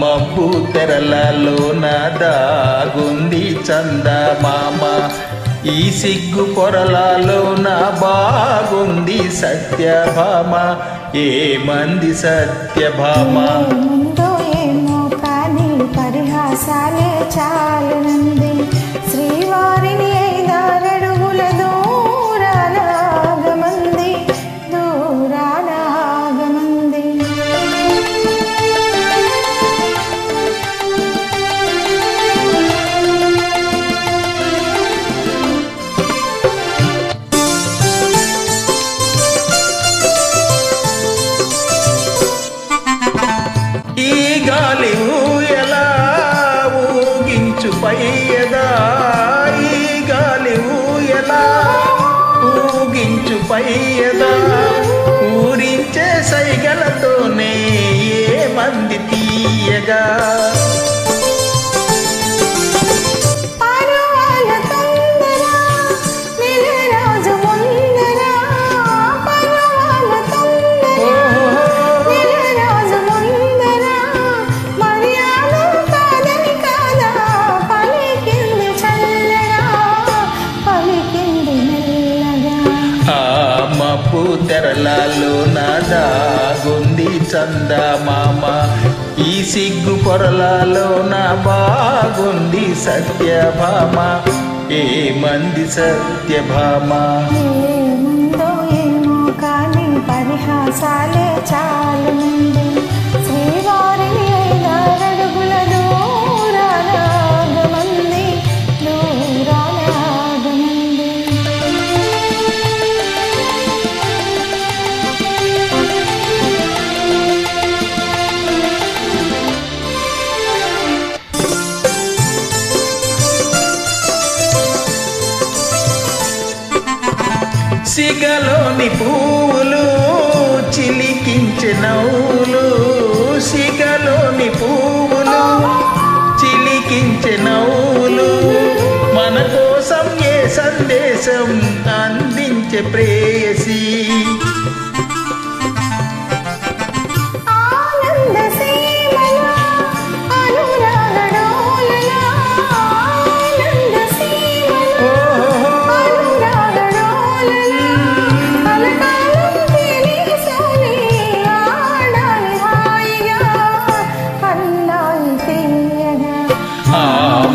మబ్బు తెరలలో దాగుంది చందమామ, ఈ సిగ్గు పొరలలో బాగుంది సత్యభామ. ఏమంది సత్యభామ? ఏమో కానీ పరిహాసాలే చాలునంది. శ్రీవారిని 5 అడుగుల దూరానాగమంది, దూరానాగమంది. ఈ గాలి ఊయలా ఊగించు పయ్యదా, ఈ గాలి ఊయలా ఊగించు పయ్యదా. ఊరించే సైగలతోనే ఏమంది తీయగా. మబ్బు తెరలలో దాగుంది చందమామ, ఈ సిగ్గు పొరలలో బాగుంది సత్యభామ. ఏమంది సత్యభామ? ఏముందో ఏమో కానీ పరిహాసాలే చాలునంది. శ్రీవారిని 5 అడుగుల దూరానాగమంది, దూరానాగమంది. సిగలోని పువ్వులు చిలికించే నవ్వులు, సిగలోని పువ్వులు చిలికించే నవ్వులు. మన కోసం ఏ సందేశం అందించే ప్రేయసి.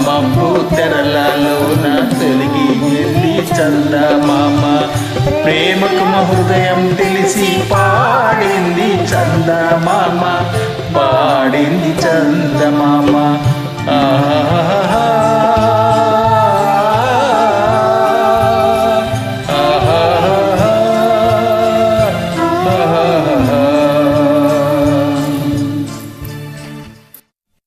మబ్బు తెరలలో తొలగి వెళ్ళి చందమామ, ప్రేమకు హృదయం తెలిసి పాడింది చందమామ, పాడింది చందమామ. ఆహా